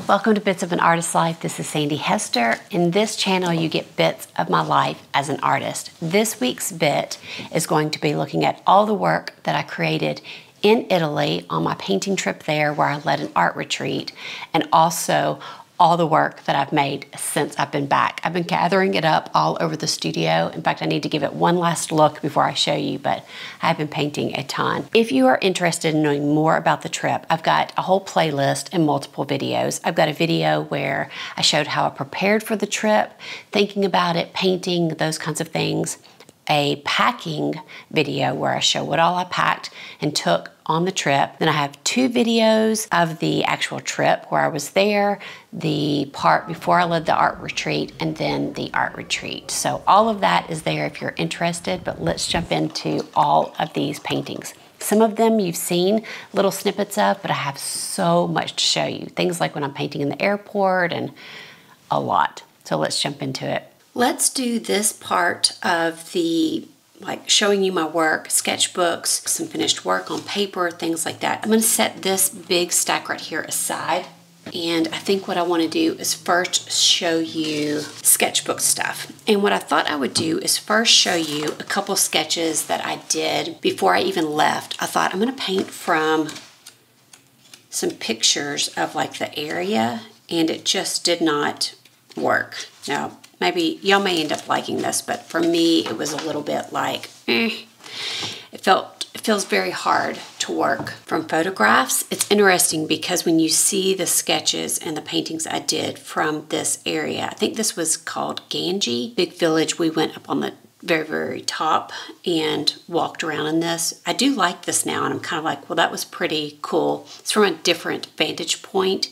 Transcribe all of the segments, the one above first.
Welcome to Bits of an Artist's Life. This is Sandy Hester. In this channel, you get bits of my life as an artist. This week's bit is going to be looking at all the work that I created in Italy on my painting trip there where I led an art retreat, and also all the work that I've made since I've been back. I've been gathering it up all over the studio. In fact, I need to give it one last look before I show you, but I've been painting a ton. If you are interested in knowing more about the trip, I've got a whole playlist and multiple videos. I've got a video where I showed how I prepared for the trip, thinking about it, painting, those kinds of things. A packing video where I show what all I packed and took on the trip. Then I have 2 videos of the actual trip where I was there, the part before I led the art retreat, and then the art retreat. So all of that is there if you're interested, but let's jump into all of these paintings. Some of them you've seen little snippets of, but I have so much to show you. Things like when I'm painting in the airport and a lot. So let's jump into it. Let's do this part of the, like, showing you my work, sketchbooks, some finished work on paper, things like that. I'm going to set this big stack right here aside. And I think what I want to do is first show you sketchbook stuff. And what I thought I would do is first show you a couple sketches that I did before I even left. I thought I'm going to paint from some pictures of like the area, and it just did not work. Now, maybe y'all may end up liking this, but for me, it was a little bit like, It feels very hard to work from photographs. It's interesting because when you see the sketches and the paintings I did from this area, I think this was called Gangi, big village. We went up on the very, very top and walked around in this. I do like this now, and I'm kind of like, well, that was pretty cool. It's from a different vantage point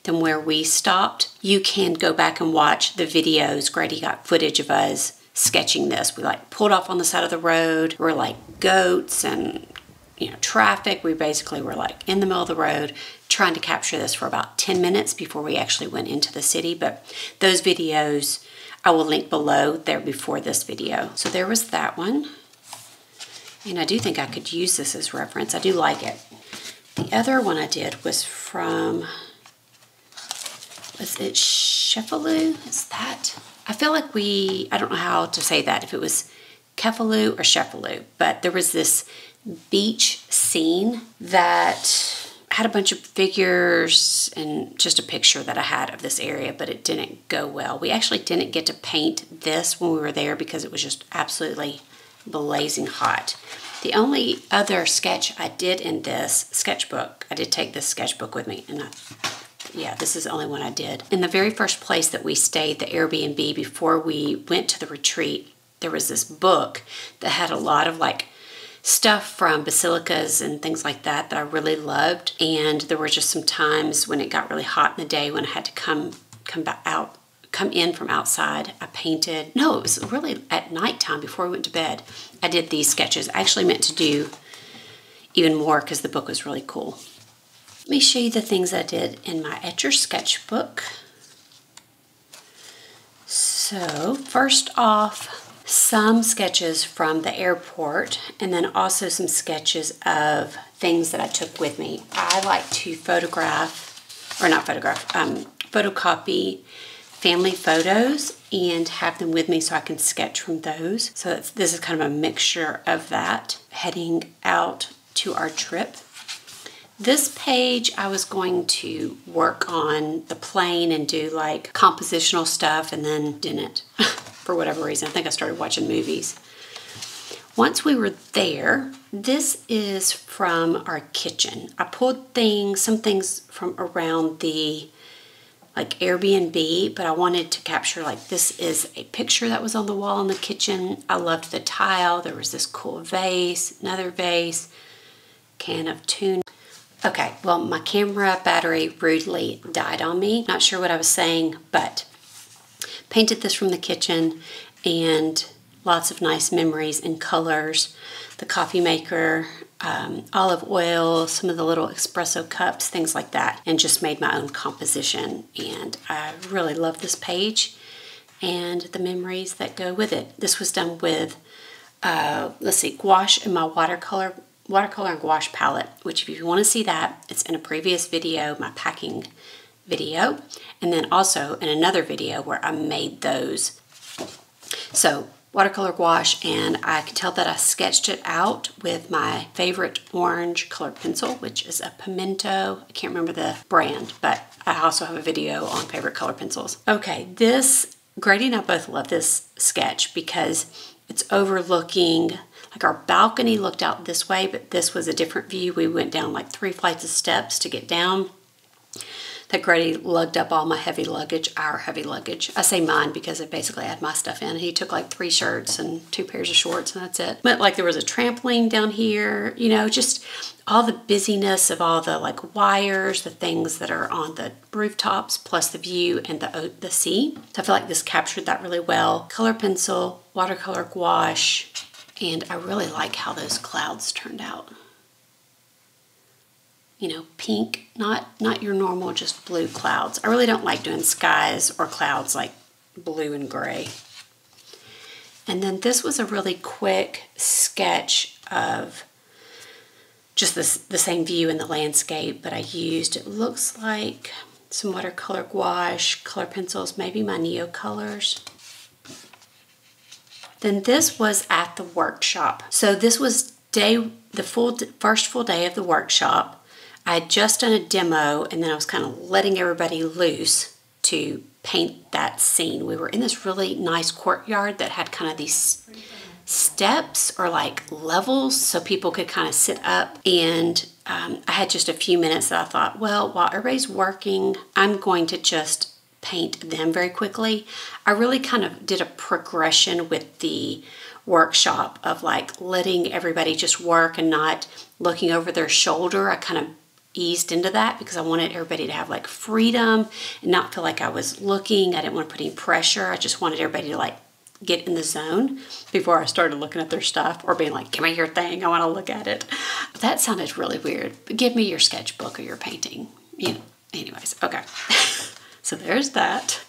than where we stopped. You can go back and watch the videos. Grady got footage of us sketching this. We like pulled off on the side of the road. We're like goats and, you know, traffic. We basically were like in the middle of the road trying to capture this for about 10 minutes before we actually went into the city. But those videos I will link below. There before this video. So there was that one. And I do think I could use this as reference. I do like it. The other one I did was from, was it Sheffield? Is that? I feel like I don't know how to say that, if it was Kefaloo or Sheffield, but there was this beach scene that had a bunch of figures and just a picture that I had of this area, but it didn't go well. We actually didn't get to paint this when we were there because it was just absolutely blazing hot. The only other sketch I did in this sketchbook, I did take this sketchbook with me, and yeah, this is the only one I did. In the very first place that we stayed, the Airbnb, before we went to the retreat, there was this book that had a lot of like stuff from basilicas and things like that I really loved. And there were just some times when it got really hot in the day when I had to come in from outside. I painted, no, it was really at nighttime before we went to bed. I did these sketches. I actually meant to do even more because the book was really cool. Let me show you the things I did in my ETCHR sketchbook. So first off, some sketches from the airport, and then also some sketches of things that I took with me. I like to photocopy family photos and have them with me so I can sketch from those. So this is kind of a mixture of that heading out to our trip. This page, I was going to work on the plane and do like compositional stuff, and then didn't for whatever reason. I think I started watching movies. Once we were there, this is from our kitchen. I pulled some things from around the like Airbnb, but I wanted to capture, like, this is a picture that was on the wall in the kitchen. I loved the tile. There was this cool vase, another vase, can of tuna. Okay, well, my camera battery rudely died on me. Not sure what I was saying, but painted this from the kitchen, and lots of nice memories and colors. The coffee maker, olive oil, some of the little espresso cups, things like that, and just made my own composition. And I really love this page and the memories that go with it. This was done with, let's see, gouache in my watercolor and gouache palette, which if you want to see that, it's in a previous video, my packing video, and then also in another video where I made those. So watercolor gouache, and I can tell that I sketched it out with my favorite orange colored pencil, which is a Pimento. I can't remember the brand, but I also have a video on favorite color pencils. Okay, this, Grady and I both love this sketch because it's overlooking, like our balcony looked out this way, but this was a different view. We went down like 3 flights of steps to get down. That Grady lugged up all my heavy luggage, our heavy luggage. I say mine because I basically had my stuff in. He took like 3 shirts and 2 pairs of shorts, and that's it. But like there was a trampoline down here, you know, just all the busyness of all the like wires, the things that are on the rooftops, plus the view and the sea. So I feel like this captured that really well. Color pencil, watercolor gouache, and I really like how those clouds turned out. You know, pink, not your normal just blue clouds. I really don't like doing skies or clouds like blue and gray. And then this was a really quick sketch of just the same view in the landscape, but I used, it looks like some watercolor gouache, color pencils, maybe my NEOCOLORs. Then this was at the workshop. So this was the first full day of the workshop. I had just done a demo, and then I was kind of letting everybody loose to paint that scene. We were in this really nice courtyard that had kind of these steps or like levels so people could kind of sit up, and I had just a few minutes that I thought, well, while everybody's working, I'm going to just paint them very quickly. I really kind of did a progression with the workshop of like letting everybody just work and not looking over their shoulder. I kind of eased into that because I wanted everybody to have like freedom and not feel like I was looking. I didn't want to put any pressure. I just wanted everybody to like get in the zone before I started looking at their stuff or being like, give me your thing, I want to look at it. That sounded really weird, but give me your sketchbook or your painting. You know, anyways, okay. So there's that.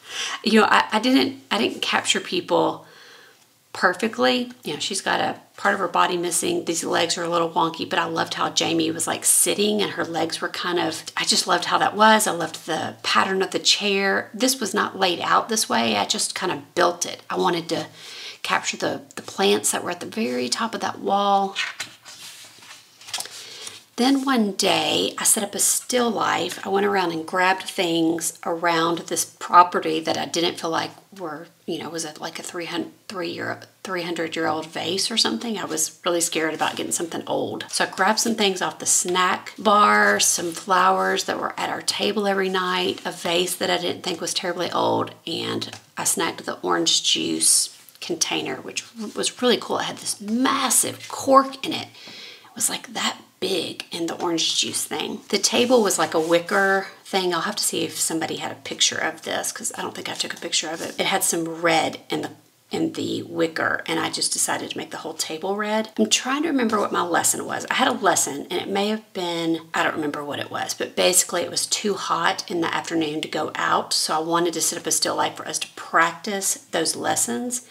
You know, I didn't capture people perfectly. You know, she's got a part of her body missing. These legs are a little wonky, but I loved how Jamie was like sitting and her legs were kind of, I just loved how that was. I loved the pattern of the chair. This was not laid out this way. I just kind of built it. I wanted to capture the plants that were at the very top of that wall. Then one day I set up a still life. I went around and grabbed things around this property that I didn't feel like were, you know, was it like a 300-year-old vase or something? I was really scared about getting something old. So I grabbed some things off the snack bar, some flowers that were at our table every night, a vase that I didn't think was terribly old, and I snagged the orange juice container, which was really cool. It had this massive cork in it. It was like that big in the orange juice thing. The table was like a wicker thing. I'll have to see if somebody had a picture of this because I don't think I took a picture of it. It had some red in the wicker, and I just decided to make the whole table red. I'm trying to remember what my lesson was. I had a lesson, and it may have been, I don't remember what it was, but basically it was too hot in the afternoon to go out, so I wanted to set up a still life for us to practice those lessons.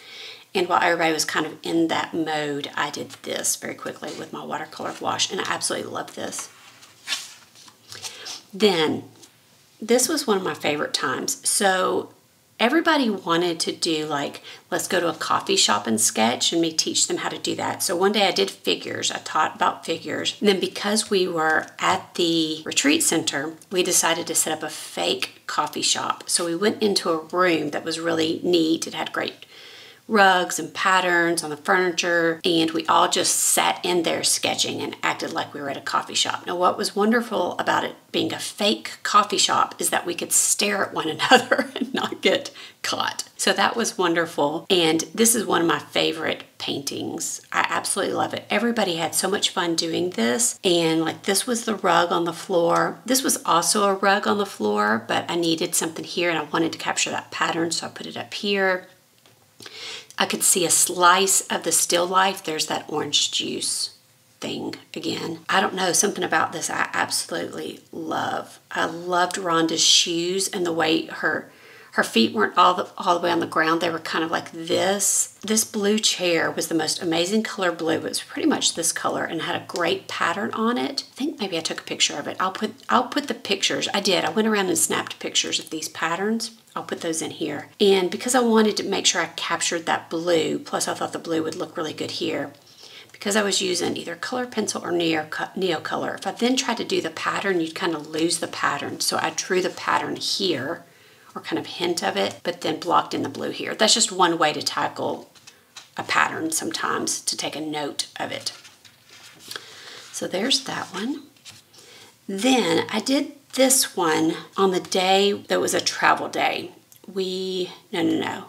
And while everybody was kind of in that mode, I did this very quickly with my watercolor gouache, and I absolutely love this. Then, this was one of my favorite times. So, everybody wanted to do like, let's go to a coffee shop and sketch, and me teach them how to do that. So one day I did figures. I taught about figures. And then because we were at the retreat center, we decided to set up a fake coffee shop. So we went into a room that was really neat. It had great rugs and patterns on the furniture, and we all just sat in there sketching and acted like we were at a coffee shop. Now, what was wonderful about it being a fake coffee shop is that we could stare at one another and not get caught. So that was wonderful, and this is one of my favorite paintings. I absolutely love it. Everybody had so much fun doing this, and like this was the rug on the floor. This was also a rug on the floor, but I needed something here, and I wanted to capture that pattern, so I put it up here. I could see a slice of the still life. There's that orange juice thing again. I don't know, something about this I absolutely love. I loved Rhonda's shoes and the way her Her feet weren't all the way on the ground. They were kind of like this. This blue chair was the most amazing color blue. It was pretty much this color and had a great pattern on it. I think maybe I took a picture of it. I'll put the pictures. I did. I went around and snapped pictures of these patterns. I'll put those in here. And because I wanted to make sure I captured that blue, plus I thought the blue would look really good here, because I was using either color pencil or NeoColor. If I then tried to do the pattern, you'd kind of lose the pattern. So I drew the pattern here, or kind of hint of it, but then blocked in the blue here. That's just one way to tackle a pattern sometimes, to take a note of it. So there's that one. Then I did this one on the day that was a travel day. We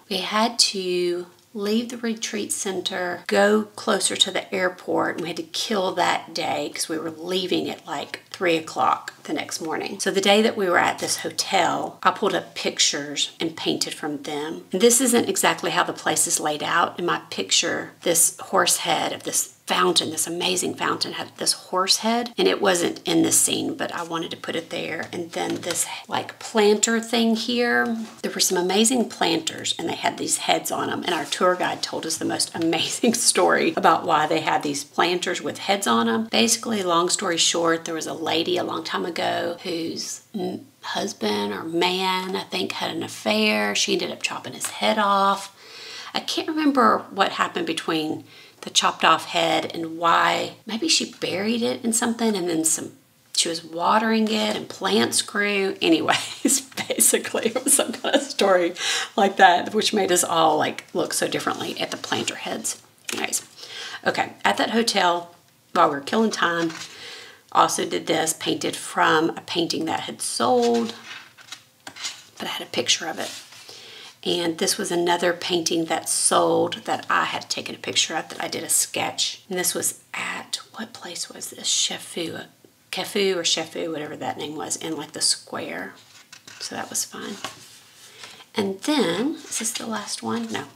had to leave the retreat center, go closer to the airport, and we had to kill that day because we were leaving at like 3 o'clock the next morning. So the day that we were at this hotel, I pulled up pictures and painted from them. And this isn't exactly how the place is laid out. In my picture, this horse head of this fountain, this amazing fountain, had this horse head, and it wasn't in this scene, but I wanted to put it there. And then this like planter thing here, there were some amazing planters and they had these heads on them, and our tour guide told us the most amazing story about why they had these planters with heads on them. Basically, long story short, there was a lady a long time ago whose husband or man, I think, had an affair. She ended up chopping his head off. I can't remember what happened between the chopped off head and why. Maybe she buried it in something, and then she was watering it and plants grew. Anyways, basically it was some kind of story like that, which made us all like look so differently at the planter heads. Anyways, okay, at that hotel, while we were killing time, also did this, painted from a painting that had sold, but I had a picture of it. And this was another painting that sold that I had taken a picture of, that I did a sketch. And this was at, what place was this? Cafu or Chefu, whatever that name was, in like the square. So that was fun. And then, is this the last one? No.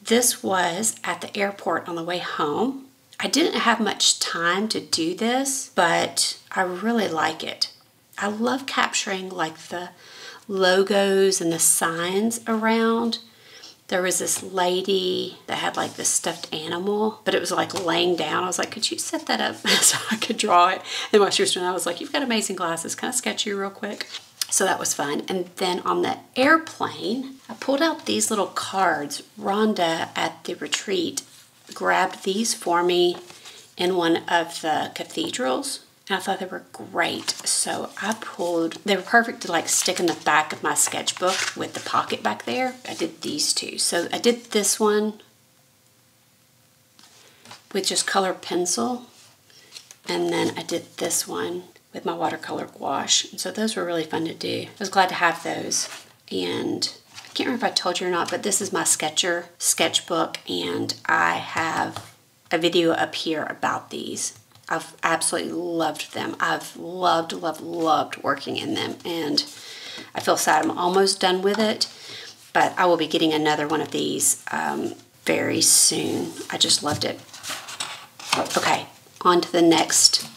This was at the airport on the way home. I didn't have much time to do this, but I really like it. I love capturing like the logos and the signs around. There was this lady that had like this stuffed animal, but it was like laying down. I was like, could you set that up so I could draw it? And while she was doing that, I was like, you've got amazing glasses. Can I sketch you real quick? So that was fun. And then on the airplane, I pulled out these little cards. Rhonda at the retreat grabbed these for me in one of the cathedrals. And I thought they were great. So they were perfect to like stick in the back of my sketchbook with the pocket back there. I did these two. So I did this one with just colored pencil. And then I did this one with my watercolor gouache. And so those were really fun to do. I was glad to have those. And I can't remember if I told you or not, but this is my SKETCHR sketchbook. And I have a video up here about these. I've absolutely loved them. I've loved working in them, and I feel sad I'm almost done with it, but I will be getting another one of these very soon. I just loved it. Okay, on to the next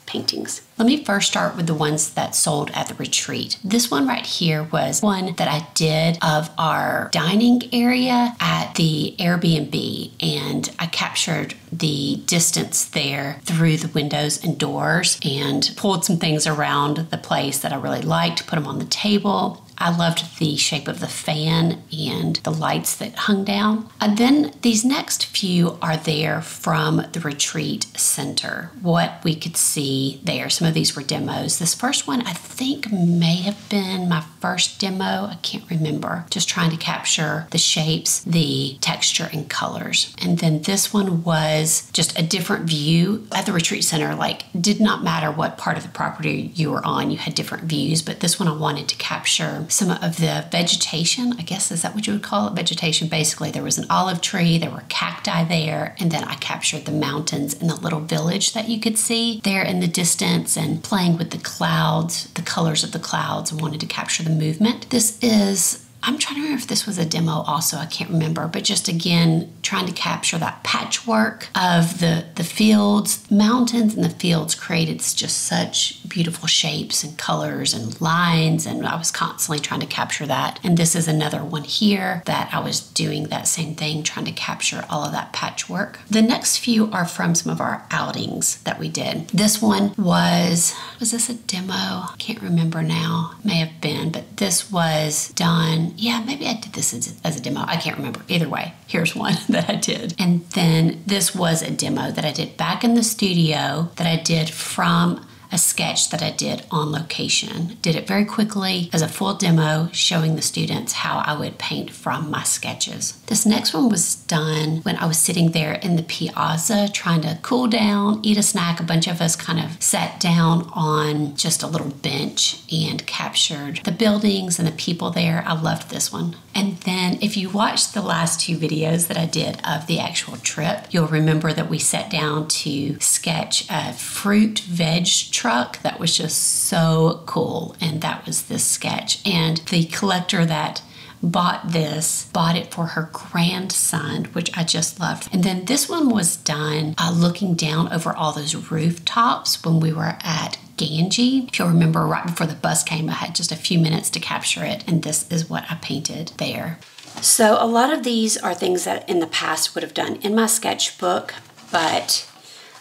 paintings. Let me first start with the ones that sold at the retreat. This one right here was one that I did of our dining area at the Airbnb, and I captured the distance there through the windows and doors and pulled some things around the place that I really liked, put them on the table. I loved the shape of the fan and the lights that hung down. And then these next few are there from the retreat center, what we could see there. Some of these were demos. This first one I think may have been my first demo. I can't remember. Just trying to capture the shapes, the texture, and colors. And then this one was just a different view at the retreat center. Like, did not matter what part of the property you were on, you had different views, but this one I wanted to capture some of the vegetation, I guess, is that what you would call it? Vegetation. Basically, there was an olive tree, there were cacti there, and then I captured the mountains and the little village that you could see there in the distance, and playing with the clouds, the colors of the clouds, and wanted to capture the movement. This is, I'm trying to remember if this was a demo also, I can't remember, but just again, trying to capture that patchwork of the fields, mountains and the fields created just such beautiful shapes and colors and lines, and I was constantly trying to capture that. And this is another one here that I was doing that same thing, trying to capture all of that patchwork. The next few are from some of our outings that we did. This one was this a demo? I can't remember now. May have been, but this was done. Yeah, maybe I did this as a demo. I can't remember. Either way, here's one that I did. And then this was a demo that I did back in the studio that I did from a sketch that I did on location. Did it very quickly as a full demo showing the students how I would paint from my sketches. This next one was done when I was sitting there in the piazza trying to cool down, eat a snack. A bunch of us kind of sat down on just a little bench and captured the buildings and the people there. I loved this one. And then if you watched the last two videos that I did of the actual trip, you'll remember that we sat down to sketch a fruit veg truck that was just so cool, and that was this sketch. And the collector that bought it for her grandson, which I just loved. And then this one was done looking down over all those rooftops when we were at Gangi. If you'll remember, right before the bus came, I had just a few minutes to capture it, and this is what I painted there. So a lot of these are things that in the past would have done in my sketchbook, but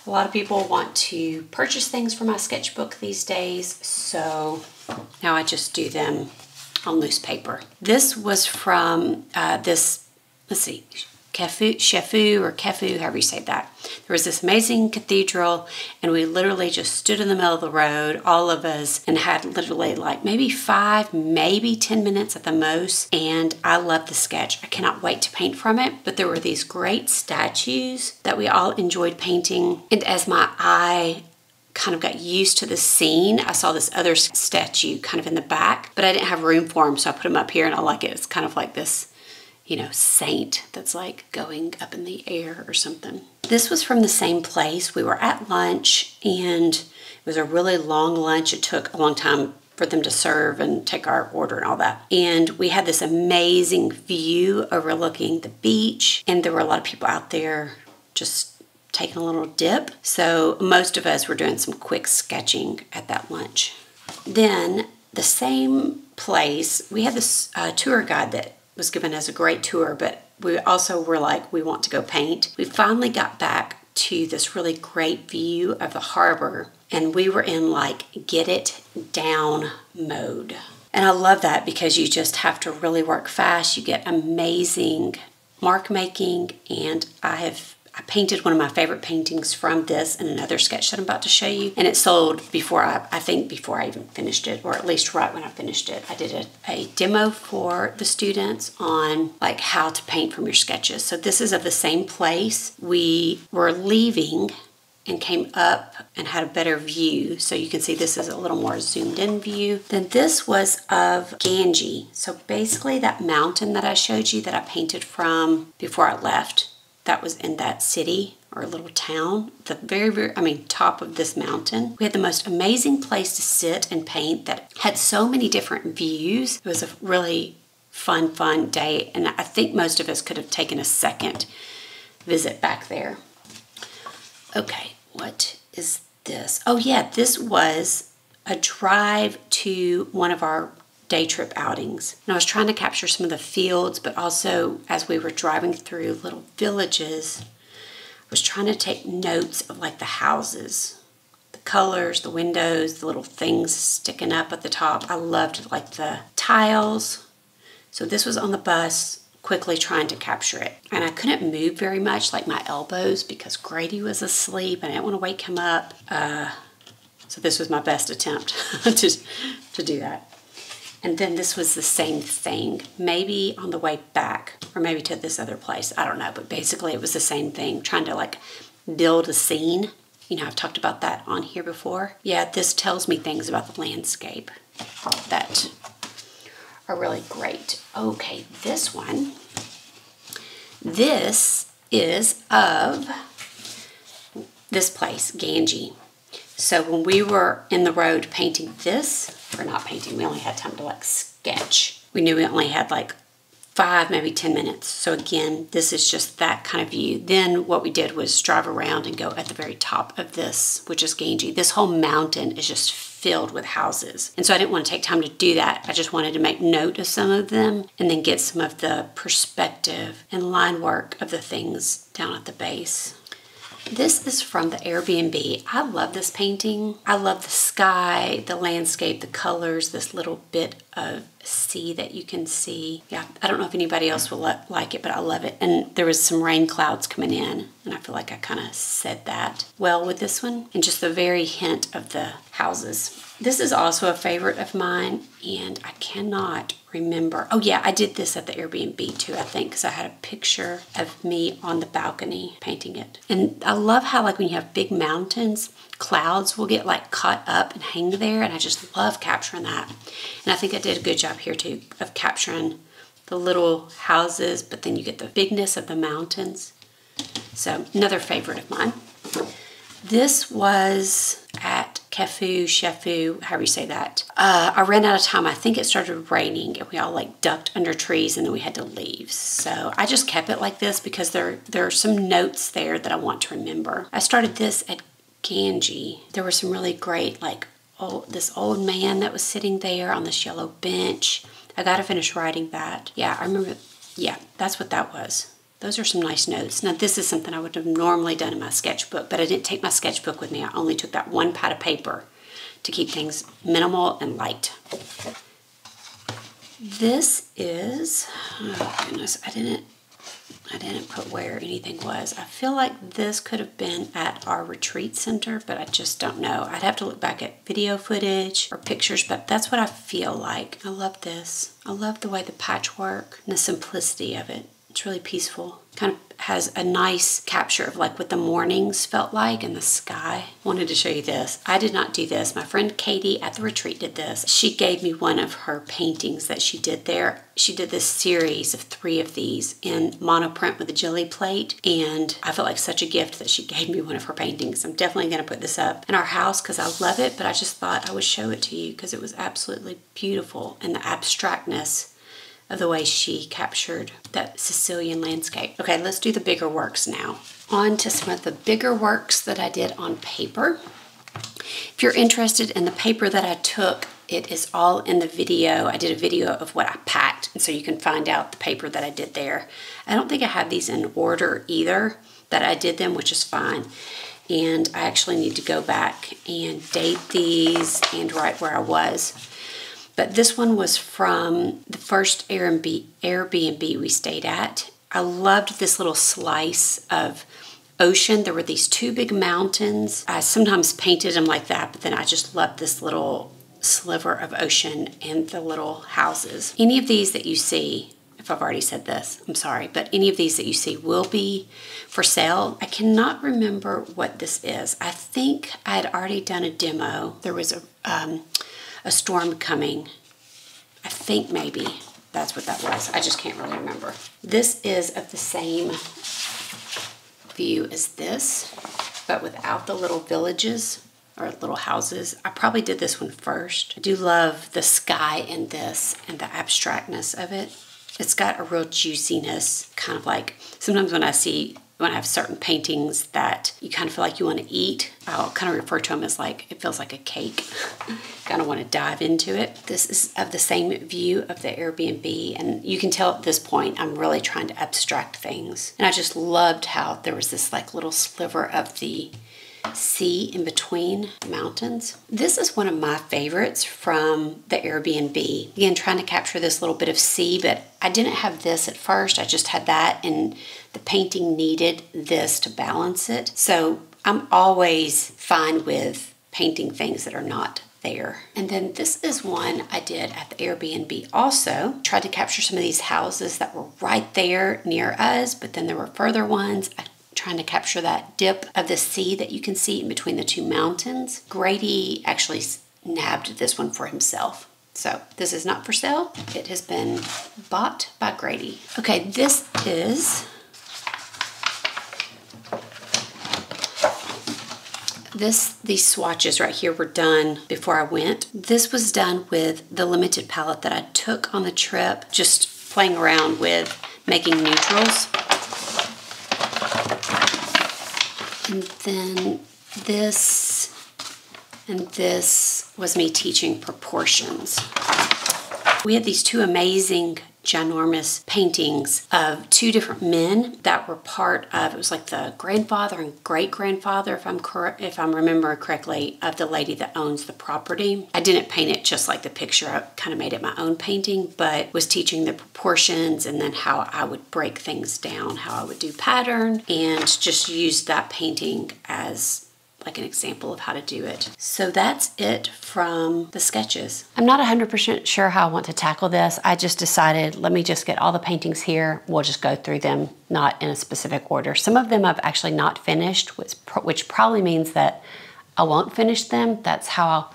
a lot of people want to purchase things for my sketchbook these days, so now I just do them on loose paper. This was from let's see, Kefu, however you say that. There was this amazing cathedral, and we literally just stood in the middle of the road, all of us, and had literally like maybe 5, maybe 10 minutes at the most. And I love the sketch. I cannot wait to paint from it. But there were these great statues that we all enjoyed painting. And as my eye kind of got used to the scene, I saw this other statue kind of in the back, but I didn't have room for him, so I put him up here, and I like it. It's kind of like this, you know, saint that's like going up in the air or something. This was from the same place. We were at lunch, and it was a really long lunch. It took a long time for them to serve and take our order and all that. And we had this amazing view overlooking the beach, and there were a lot of people out there just taking a little dip. So most of us were doing some quick sketching at that lunch. Then the same place, we had this tour guide that was given as a great tour, but we also were like, we want to go paint. We finally got back to this really great view of the harbor, and we were in like get it down mode. And I love that because you just have to really work fast. You get amazing mark making, and I painted one of my favorite paintings from this in another sketch that I'm about to show you. And it sold before I even finished it, or at least right when I finished it. I did a demo for the students on like how to paint from your sketches. So this is of the same place. We were leaving and came up and had a better view. So you can see this is a little more zoomed in view. Then this was of Gangi. So basically that mountain that I showed you that I painted from before I left, that was in that city or little town, the very, top of this mountain. We had the most amazing place to sit and paint that had so many different views. It was a really fun day, and I think most of us could have taken a second visit back there. Okay, what is this? Oh yeah, this was a drive to one of our day trip outings. And I was trying to capture some of the fields, but also as we were driving through little villages, I was trying to take notes of like the houses, the colors, the windows, the little things sticking up at the top. I loved like the tiles. So this was on the bus, quickly trying to capture it. And I couldn't move very much, like my elbows, because Grady was asleep and I didn't want to wake him up. So this was my best attempt to do that. And then this was the same thing, maybe on the way back, or maybe to this other place. I don't know, but basically it was the same thing, trying to like build a scene. You know, I've talked about that on here before. Yeah, this tells me things about the landscape that are really great. Okay, this one. This is of this place, Gangi. So when we were in the road painting this, or not painting, we only had time to like sketch. We knew we only had like 5, maybe 10 minutes. So again, this is just that kind of view. Then what we did was drive around and go at the very top of this, which is Gangi. This whole mountain is just filled with houses. And so I didn't want to take time to do that. I just wanted to make note of some of them and then get some of the perspective and line work of the things down at the base. This is from the Airbnb. I love this painting. I love the sky, the landscape, the colors, this little bit of sea that you can see. Yeah, I don't know if anybody else will like it, but I love it. And there was some rain clouds coming in, and I feel like I kind of said that well with this one. And just the very hint of the houses. This is also a favorite of mine, and I cannot remember. Oh yeah, I did this at the Airbnb too, I think, because I had a picture of me on the balcony painting it. And I love how, like, when you have big mountains, clouds will get like caught up and hang there, and I just love capturing that. And I think I did a good job here too of capturing the little houses, but then you get the bigness of the mountains. So another favorite of mine. This was at Shefu, however you say that. I ran out of time. I think it started raining and we all like ducked under trees and then we had to leave. So I just kept it like this because there are some notes there that I want to remember. I started this at Gangi. There were some really great, like, this old man that was sitting there on this yellow bench. I got to finish writing that. Yeah, I remember. Yeah, that's what that was. Those are some nice notes. Now, this is something I would have normally done in my sketchbook, but I didn't take my sketchbook with me. I only took that one pad of paper to keep things minimal and light. This is, oh goodness, I didn't put where anything was. I feel like this could have been at our retreat center, but I just don't know. I'd have to look back at video footage or pictures, but that's what I feel like. I love this. I love the way the patchwork and the simplicity of it. It's really peaceful. Kind of has a nice capture of like what the mornings felt like in the sky. Wanted to show you this. I did not do this. My friend Katie at the retreat did this. She gave me one of her paintings that she did there. She did this series of 3 of these in monoprint with a jelly plate, and I felt like such a gift that she gave me one of her paintings. I'm definitely going to put this up in our house because I love it, but I just thought I would show it to you because it was absolutely beautiful, and the abstractness of the way she captured that Sicilian landscape. Okay, let's do the bigger works now. On to some of the bigger works that I did on paper. If you're interested in the paper that I took, it is all in the video. I did a video of what I packed, and so you can find out the paper that I did there. I don't think I have these in order either that I did them, which is fine. And I actually need to go back and date these and write where I was. But this one was from the first Airbnb we stayed at. I loved this little slice of ocean. There were these 2 big mountains. I sometimes painted them like that, but then I just loved this little sliver of ocean and the little houses. Any of these that you see, if I've already said this, I'm sorry, but any of these that you see will be for sale. I cannot remember what this is. I think I had already done a demo. There was a storm coming. I think maybe that's what that was. I just can't really remember. This is of the same view as this, but without the little villages or little houses. I probably did this one first. I do love the sky in this and the abstractness of it. It's got a real juiciness, kind of like sometimes when I have certain paintings that you kind of feel like you want to eat, I'll kind of refer to them as like, it feels like a cake. Kind of want to dive into it. This is of the same view of the Airbnb, and you can tell at this point I'm really trying to abstract things. And I just loved how there was this like little sliver of the sea in between the mountains. This is one of my favorites from the Airbnb. Again, trying to capture this little bit of sea, but I didn't have this at first. I just had that, and the painting needed this to balance it. So I'm always fine with painting things that are not there. And then this is one I did at the Airbnb also. Tried to capture some of these houses that were right there near us, but then there were further ones. Trying to capture that dip of the sea that you can see in between the 2 mountains. Grady actually nabbed this one for himself. So this is not for sale. It has been bought by Grady. Okay, this is these swatches right here were done before I went. This was done with the limited palette that I took on the trip. Just playing around with making neutrals. And then this and this was me teaching proportions. We had these two amazing, ginormous paintings of two different men that were part of, it was like the grandfather and great-grandfather, if I'm remembering correctly, of the lady that owns the property. I didn't paint it just like the picture. I kind of made it my own painting, but was teaching the proportions and then how I would break things down, how I would do pattern, and just used that painting as like an example of how to do it. So that's it from the sketches. I'm not 100% sure how I want to tackle this. I just decided, let me just get all the paintings here. We'll just go through them, not in a specific order. Some of them I've actually not finished, which probably means that I won't finish them. That's how,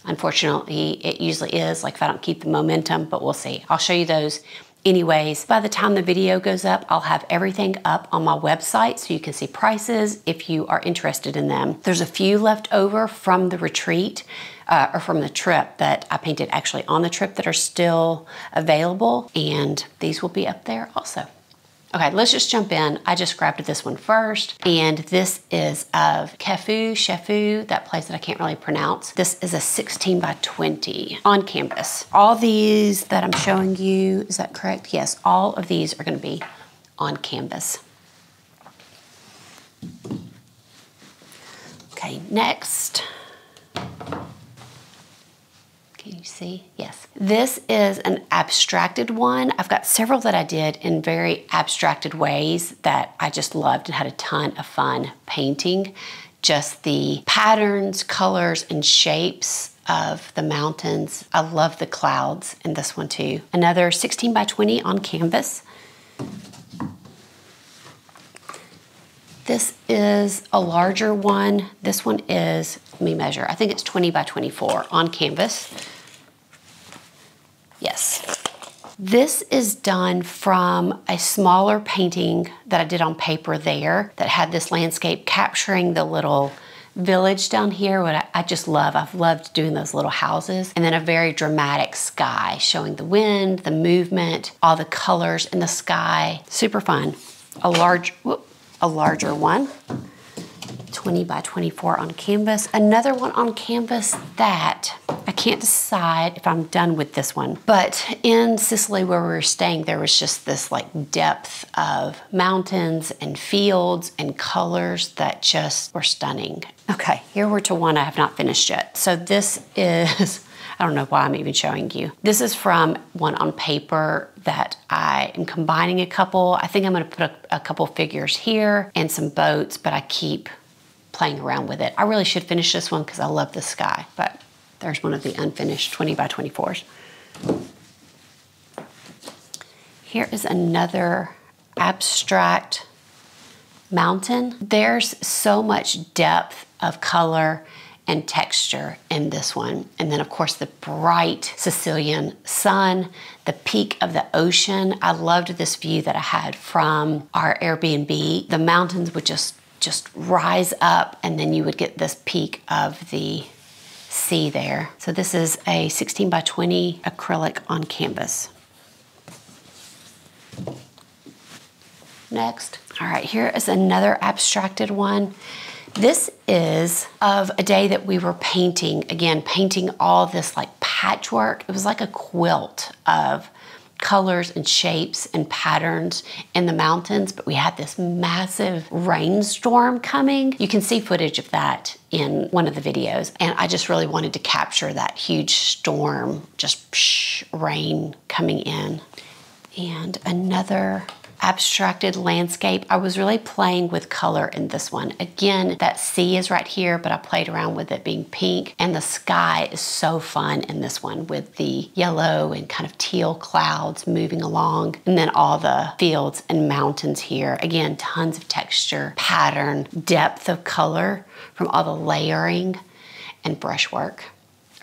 unfortunately, it usually is, like if I don't keep the momentum, but we'll see. I'll show you those anyways. By the time the video goes up, I'll have everything up on my website so you can see prices if you are interested in them. There's a few left over from the retreat or from the trip that I painted actually on the trip that are still available, and these will be up there also. Okay, let's just jump in. I just grabbed this one first, and this is of Shefu, that place that I can't really pronounce. This is a 16 by 20 on canvas. All these that I'm showing you, is that correct? Yes, all of these are gonna be on canvas. Okay, next. Can you see? Yes. This is an abstracted one. I've got several that I did in very abstracted ways that I just loved and had a ton of fun painting. Just the patterns, colors, and shapes of the mountains. I love the clouds in this one too. Another 16 by 20 on canvas. This is a larger one. This one is, let me measure, I think it's 20 by 24 on canvas. Yes. This is done from a smaller painting that I did on paper there that had this landscape capturing the little village down here, what I just love. I've loved doing those little houses. And then a very dramatic sky showing the wind, the movement, all the colors in the sky. Super fun. A larger one. 20 by 24 on canvas. Another one on canvas that I can't decide if I'm done with this one, but in Sicily where we were staying, there was just this like depth of mountains and fields and colors that just were stunning. Okay, here we're to one I have not finished yet. So this is, I don't know why I'm even showing you. This is from one on paper that I am combining a couple. I think I'm gonna put a couple figures here and some boats, but I keep playing around with it. I really should finish this one because I love the sky, but there's one of the unfinished 20 by 24s. Here is another abstract mountain. There's so much depth of color and texture in this one. And then of course the bright Sicilian sun, the peak of the ocean. I loved this view that I had from our Airbnb. The mountains would just rise up and then you would get this peak of the sea there. So this is a 16 by 20 acrylic on canvas. Next. All right, here is another abstracted one. This is of a day that we were painting, again, painting all this like patchwork. It was like a quilt of colors and shapes and patterns in the mountains, but we had this massive rainstorm coming. You can see footage of that in one of the videos, and I just really wanted to capture that huge storm, just rain coming in. And another abstracted landscape. I was really playing with color in this one. Again, that sea is right here, but I played around with it being pink, and the sky is so fun in this one with the yellow and kind of teal clouds moving along, and then all the fields and mountains here. Again, tons of texture, pattern, depth of color from all the layering and brushwork.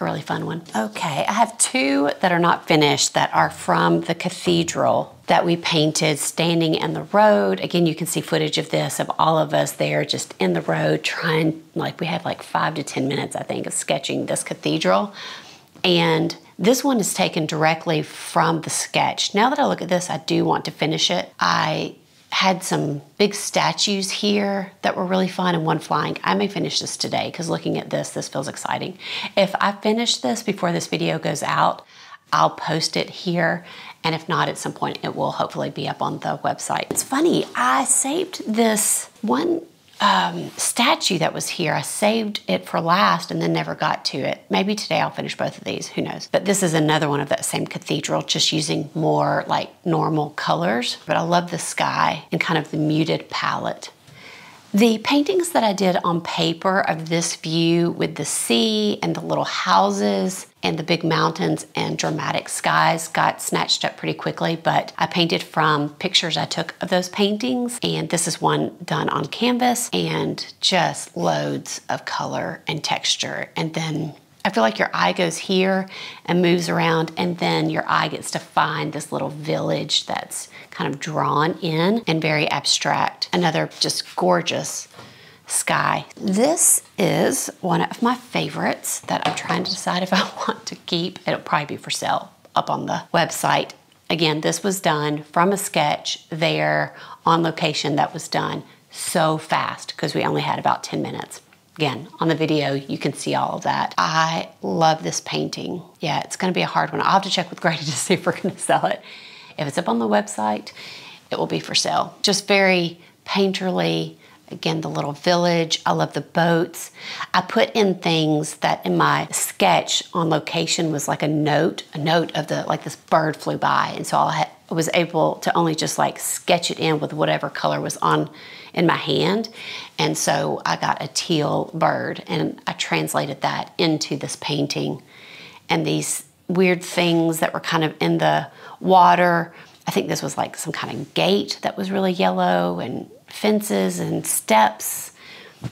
A really fun one. Okay, I have two that are not finished that are from the cathedral that we painted standing in the road. Again, you can see footage of this, of all of us there just in the road trying, like we had like 5 to 10 minutes, I think, of sketching this cathedral. And This one is taken directly from the sketch. Now that I look at this, I do want to finish it. I had some big statues here that were really fun and one flying. I may finish this today because looking at this feels exciting. If I finish this before this video goes out, I'll post it here. And if not, at some point, it will hopefully be up on the website. It's funny, I saved this one statue that was here. I saved it for last and then never got to it. Maybe today I'll finish both of these, who knows. But this is another one of that same cathedral, just using more like normal colors. But I love the sky and kind of the muted palette. The paintings that I did on paper of this view with the sea and the little houses and the big mountains and dramatic skies got snatched up pretty quickly, but I painted from pictures I took of those paintings, and this is one done on canvas and just loads of color and texture. And then I feel like your eye goes here and moves around, and then your eye gets to find this little village that's kind of drawn in and very abstract. Another just gorgeous sky. This is one of my favorites that I'm trying to decide if I want to keep. It'll probably be for sale up on the website. Again, this was done from a sketch there on location that was done so fast because we only had about 10 minutes. Again, on the video, you can see all of that. I love this painting. Yeah, it's gonna be a hard one. I'll have to check with Grady to see if we're gonna sell it. If it's up on the website, it will be for sale. Just very painterly. Again, the little village. I love the boats. I put in things that in my sketch on location was like a note of the, like this bird flew by. And so I was able to only just like sketch it in with whatever color was on in my hand. And so I got a teal bird and I translated that into this painting. And these weird things that were kind of in the water. I think this was like some kind of gate that was really yellow, and fences and steps,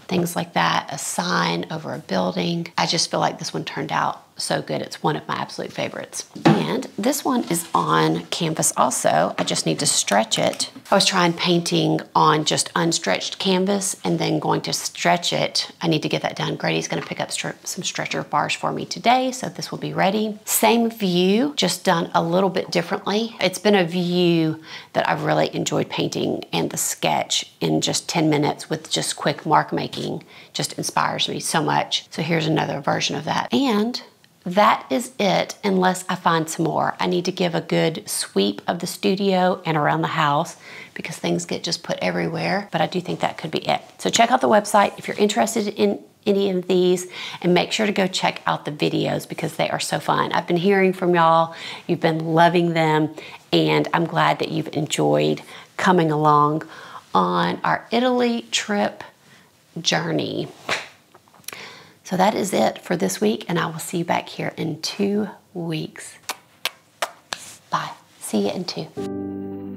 things like that. A sign over a building. I just feel like this one turned out so good. It's one of my absolute favorites. And this one is on canvas also. I just need to stretch it. I was trying painting on just unstretched canvas and then going to stretch it. I need to get that done. Grady's gonna pick up some stretcher bars for me today, so this will be ready. Same view, just done a little bit differently. It's been a view that I've really enjoyed painting, and the sketch in just 10 minutes with just quick mark making just inspires me so much. So here's another version of that. And that is it, unless I find some more. I need to give a good sweep of the studio and around the house because things get just put everywhere, but I do think that could be it. So check out the website if you're interested in any of these, and make sure to go check out the videos because they are so fun. I've been hearing from y'all, you've been loving them, and I'm glad that you've enjoyed coming along on our Italy trip journey. So that is it for this week, and I will see you back here in 2 weeks. Bye. See you in 2.